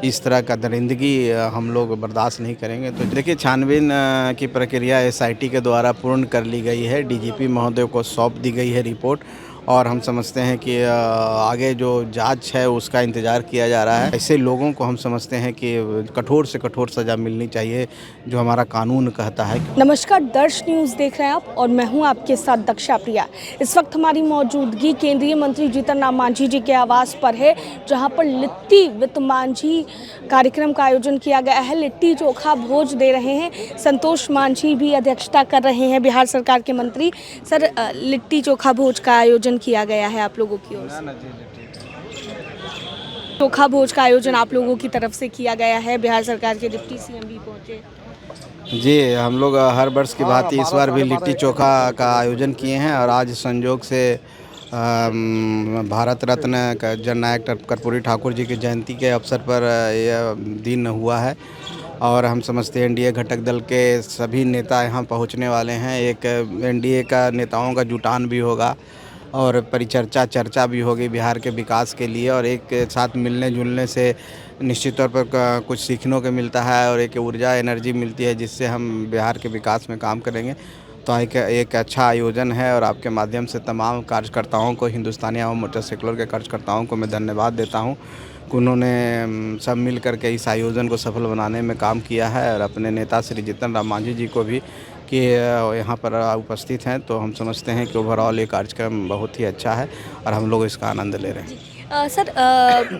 इस तरह का दरिंदगी हम लोग बर्दाश्त नहीं करेंगे। तो देखिए, छानबीन की प्रक्रिया एसआईटी के द्वारा पूर्ण कर ली गई है। डीजीपी महोदय को सौंप दी गई है रिपोर्ट, और हम समझते हैं कि आगे जो जांच है उसका इंतज़ार किया जा रहा है। ऐसे लोगों को हम समझते हैं कि कठोर से कठोर सज़ा मिलनी चाहिए, जो हमारा कानून कहता है। नमस्कार, दर्श न्यूज़ देख रहे हैं आप और मैं हूं आपके साथ दक्षा प्रिया। इस वक्त हमारी मौजूदगी केंद्रीय मंत्री जीतन राम मांझी जी के आवास पर है, जहां पर लिट्टी विद मांझी कार्यक्रम का आयोजन किया गया है। लिट्टी चोखा भोज दे रहे हैं, संतोष मांझी भी अध्यक्षता कर रहे हैं, बिहार सरकार के मंत्री। सर, लिट्टी चोखा भोज का आयोजन किया गया है आप लोगों की ओर से। चोखा भोज का आयोजन आप लोगों की तरफ से किया गया है, बिहार सरकार के डिप्टी सीएम भी पहुंचे। जी, हम लोग हर वर्ष की भांति इस बार भी लिट्टी चोखा का आयोजन किए हैं, और आज संयोग से भारत रत्न जननायक कर्पूरी ठाकुर जी की जयंती के अवसर पर यह दिन हुआ है। और हम समझते हैं एनडीए घटक दल के सभी नेता यहाँ पहुँचने वाले हैं। एक एनडीए का नेताओं का जुटान भी होगा, और परिचर्चा चर्चा भी होगी बिहार के विकास के लिए, और एक साथ मिलने जुलने से निश्चित तौर पर कुछ सीखने को मिलता है, और एक ऊर्जा एनर्जी मिलती है, जिससे हम बिहार के विकास में काम करेंगे। तो एक अच्छा आयोजन है, और आपके माध्यम से तमाम कार्यकर्ताओं को, हिंदुस्तानी आवाम मोर्चा सेकुलर के कार्यकर्ताओं को मैं धन्यवाद देता हूँ कि उन्होंने सब मिल करके इस आयोजन को सफल बनाने में काम किया है, और अपने नेता श्री जीतन राम मांझी जी को भी कि यहाँ पर उपस्थित हैं। तो हम समझते हैं कि ओवरऑल ये कार्यक्रम बहुत ही अच्छा है, और हम लोग इसका आनंद ले रहे हैं। सर,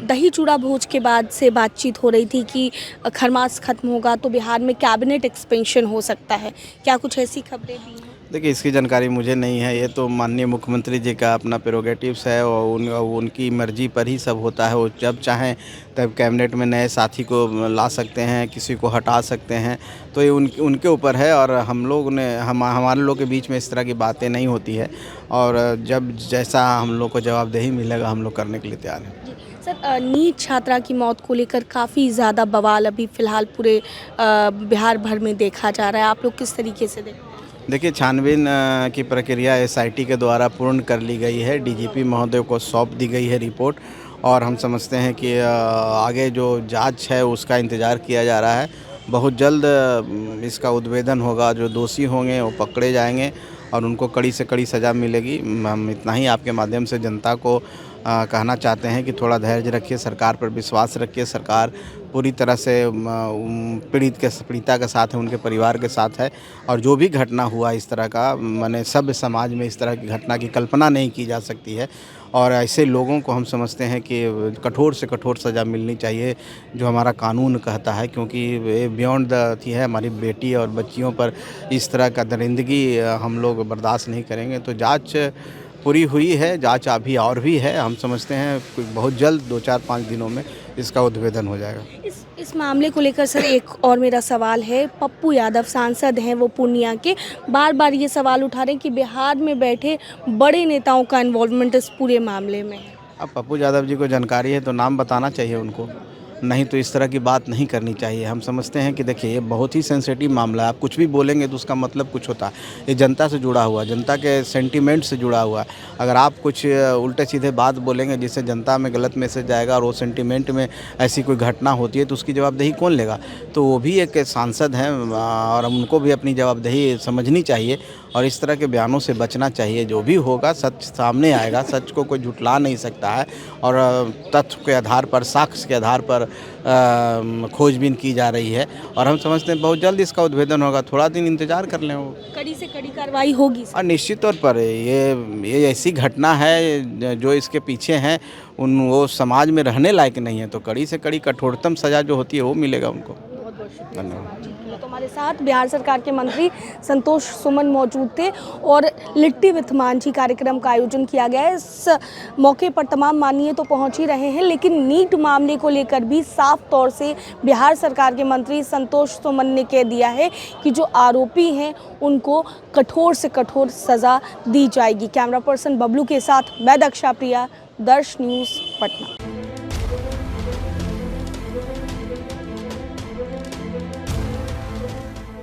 दही चूड़ा भोज के बाद से बातचीत हो रही थी कि खरमास खत्म होगा तो बिहार में कैबिनेट एक्सपेंशन हो सकता है, क्या कुछ ऐसी खबरें भी हैं? देखिए, इसकी जानकारी मुझे नहीं है। ये तो माननीय मुख्यमंत्री जी का अपना प्रेरोगेटिव्स है, और उनकी मर्जी पर ही सब होता है। वो जब चाहें तब कैबिनेट में नए साथी को ला सकते हैं, किसी को हटा सकते हैं। तो ये उनके ऊपर है, और हम लोग ने हमारे लोग के बीच में इस तरह की बातें नहीं होती है, और जब जैसा हम लोग को जवाबदेही मिलेगा हम लोग करने के लिए तैयार हैं। सर, नीट छात्रा की मौत को लेकर काफ़ी ज़्यादा बवाल अभी फ़िलहाल पूरे बिहार भर में देखा जा रहा है, आप लोग किस तरीके से देखते हैं? देखिए, छानबीन की प्रक्रिया एसआईटी के द्वारा पूर्ण कर ली गई है। डीजीपी महोदय को सौंप दी गई है रिपोर्ट, और हम समझते हैं कि आगे जो जांच है उसका इंतज़ार किया जा रहा है। बहुत जल्द इसका उद्भेदन होगा, जो दोषी होंगे वो पकड़े जाएंगे, और उनको कड़ी से कड़ी सज़ा मिलेगी। हम इतना ही आपके माध्यम से जनता को कहना चाहते हैं कि थोड़ा धैर्य रखिए, सरकार पर विश्वास रखिए। सरकार पूरी तरह से पीड़िता के साथ है, उनके परिवार के साथ है, और जो भी घटना हुआ इस तरह का, माने सभ्य समाज में इस तरह की घटना की कल्पना नहीं की जा सकती है। और ऐसे लोगों को हम समझते हैं कि कठोर से कठोर सज़ा मिलनी चाहिए, जो हमारा कानून कहता है, क्योंकि ये बियॉन्ड द थी है। हमारी बेटी और बच्चियों पर इस तरह का दरिंदगी हम लोग बर्दाश्त नहीं करेंगे। तो जांच पूरी हुई है, जांच अभी और भी है। हम समझते हैं बहुत जल्द 2-4-5 दिनों में इसका उद्भेदन हो जाएगा। इस मामले को लेकर सर एक और मेरा सवाल है। पप्पू यादव सांसद हैं, वो पूर्णिया के, बार बार ये सवाल उठा रहे हैं कि बिहार में बैठे बड़े नेताओं का इन्वॉल्वमेंट इस पूरे मामले में है। अब पप्पू यादव जी को जानकारी है तो नाम बताना चाहिए उनको, नहीं तो इस तरह की बात नहीं करनी चाहिए। हम समझते हैं कि देखिए, ये बहुत ही सेंसिटिव मामला है। आप कुछ भी बोलेंगे तो उसका मतलब कुछ होता है। ये जनता से जुड़ा हुआ, जनता के सेंटीमेंट से जुड़ा हुआ है। अगर आप कुछ उल्टे सीधे बात बोलेंगे जिससे जनता में गलत मैसेज जाएगा, और वो सेंटीमेंट में ऐसी कोई घटना होती है, तो उसकी जवाबदेही कौन लेगा? तो वो भी एक सांसद हैं, और उनको भी अपनी जवाबदेही समझनी चाहिए, और इस तरह के बयानों से बचना चाहिए। जो भी होगा सच सामने आएगा, सच को कोई झुठला नहीं सकता है, और तथ्य के आधार पर, साक्ष्य के आधार पर खोजबीन की जा रही है, और हम समझते हैं बहुत जल्द इसका उद्भेदन होगा। थोड़ा दिन इंतजार कर लें, वो कड़ी से कड़ी कार्रवाई होगी। और निश्चित तौर पर ये ऐसी घटना है जो इसके पीछे हैं, वो समाज में रहने लायक नहीं है। तो कड़ी से कड़ी कठोरतम सज़ा जो होती है वो मिलेगा उनको। बहुत बहुत शुक्रिया। धन्यवाद। तो हमारे साथ बिहार सरकार के मंत्री संतोष सुमन मौजूद थे, और लिट्टी विद मांझी कार्यक्रम का आयोजन किया गया है। इस मौके पर तमाम माननीय तो पहुंच ही रहे हैं, लेकिन नीट मामले को लेकर भी साफ तौर से बिहार सरकार के मंत्री संतोष सुमन ने कह दिया है कि जो आरोपी हैं उनको कठोर से कठोर सज़ा दी जाएगी। कैमरा पर्सन बबलू के साथ मैं दक्षा प्रिया, दर्श न्यूज़, पटना।